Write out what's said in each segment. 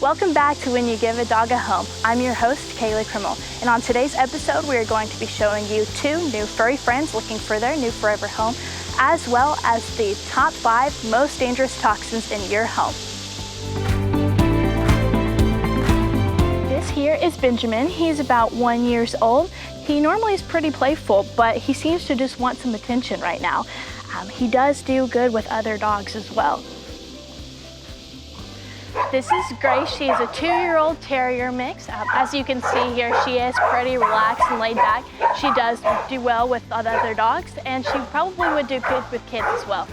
Welcome back to When You Give a Dog a Home. I'm your host, Kaleigh, and on today's episode we are going to be showing you 2 new furry friends looking for their new forever home, as well as the top 5 most dangerous toxins in your home. This here is Benjamin. He's about 1 year old. He normally is pretty playful, but he seems to just want some attention right now. He does do good with other dogs as well. This is Grace. She is a 2-year-old terrier mix. As you can see here, she is pretty relaxed and laid back. She does do well with other dogs, and she probably would do good with kids as well.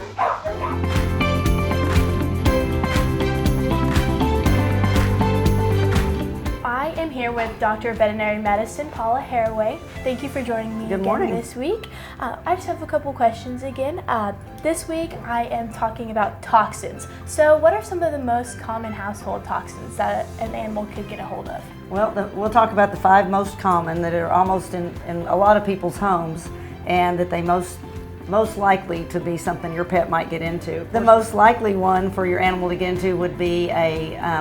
I am here with Doctor of Veterinary Medicine, Paula Haraway. Thank you for joining me again this week. I just have a couple questions again. This week I am talking about toxins. So what are some of the most common household toxins that an animal could get a hold of? Well, we'll talk about the 5 most common that are almost in a lot of people's homes, and that they most likely to be something your pet might get into. The most likely one for your animal to get into would be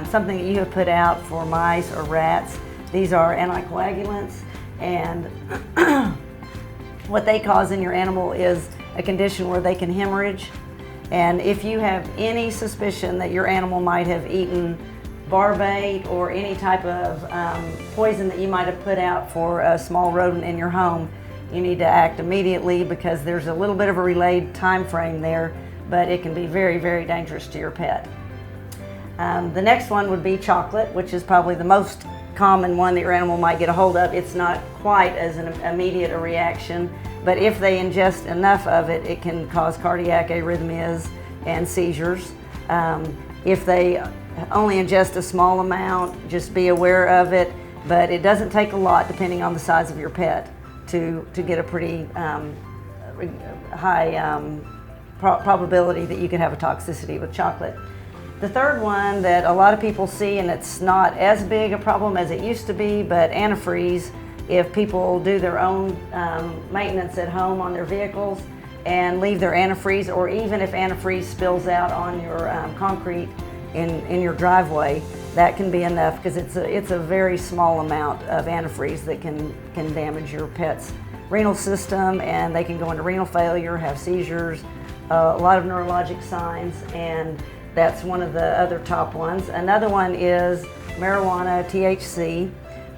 something that you have put out for mice or rats. These are anticoagulants, and what they cause in your animal is a condition where they can hemorrhage. And if you have any suspicion that your animal might have eaten barbate or any type of poison that you might have put out for a small rodent in your home, you need to act immediately, because there's a little bit of a relayed time frame there, but it can be very, very dangerous to your pet. The next one would be chocolate, which is probably the most common one that your animal might get a hold of. It's not quite as an immediate a reaction, but if they ingest enough of it, it can cause cardiac arrhythmias and seizures. If they only ingest a small amount, just be aware of it, but it doesn't take a lot depending on the size of your pet to get a pretty high probability that you could have a toxicity with chocolate. The third one that a lot of people see, and it's not as big a problem as it used to be, but antifreeze. If people do their own maintenance at home on their vehicles and leave their antifreeze, or even if antifreeze spills out on your concrete in your driveway, that can be enough, because it's a very small amount of antifreeze that can damage your pet's renal system, and they can go into renal failure, have seizures, a lot of neurologic signs, and that's one of the other top ones. Another one is marijuana, THC.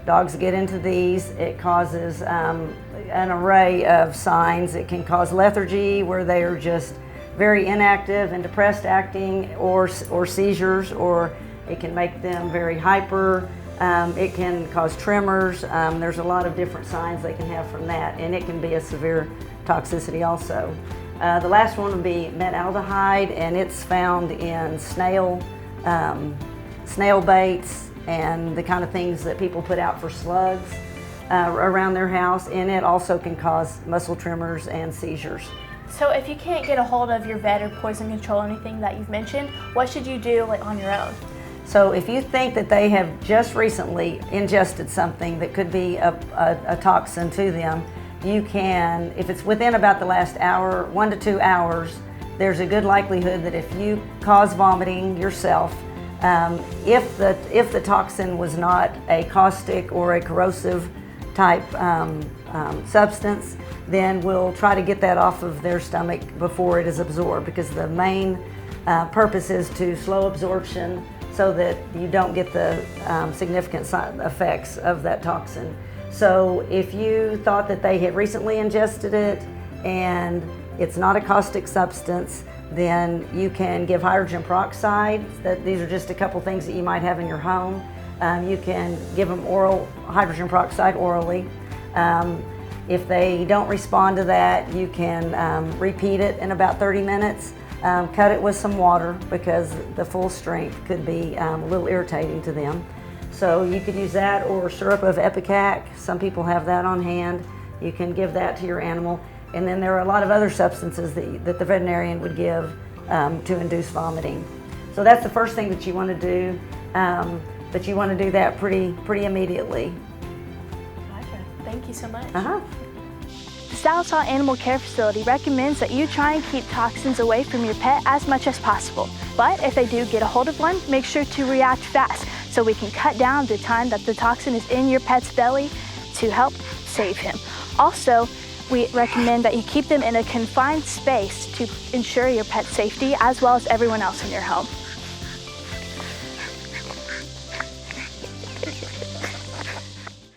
Dogs get into these. It causes an array of signs. It can cause lethargy, where they are just very inactive and depressed acting, or seizures, or it can make them very hyper. It can cause tremors. There's a lot of different signs they can have from that, and it can be a severe toxicity also. The last one would be metaldehyde, and it's found in snail baits and the kind of things that people put out for slugs around their house, and it also can cause muscle tremors and seizures. So if you can't get a hold of your vet or poison control, anything that you've mentioned, what should you do on your own? So if you think that they have just recently ingested something that could be a toxin to them, you can, if it's within about the last hour, 1 to 2 hours, there's a good likelihood that if you cause vomiting yourself, if the toxin was not a caustic or a corrosive type substance, then we'll try to get that off of their stomach before it is absorbed, because the main purpose is to slow absorption so that you don't get the significant side effects of that toxin. So if you thought that they had recently ingested it and it's not a caustic substance, then you can give hydrogen peroxide. These are just a couple things that you might have in your home. You can give them oral hydrogen peroxide orally. If they don't respond to that, you can repeat it in about 30 minutes. Cut it with some water, because the full strength could be a little irritating to them. So you could use that, or syrup of Ipecac. Some people have that on hand. You can give that to your animal. And then there are a lot of other substances that the veterinarian would give to induce vomiting. So that's the first thing that you want to do, but you want to do that pretty immediately. Gotcha. Thank you so much. The Sallisaw Animal Care Facility recommends that you try and keep toxins away from your pet as much as possible. But if they do get a hold of one, make sure to react fast. so we can cut down the time that the toxin is in your pet's belly to help save him. Also, we recommend that you keep them in a confined space to ensure your pet's safety as well as everyone else in your home.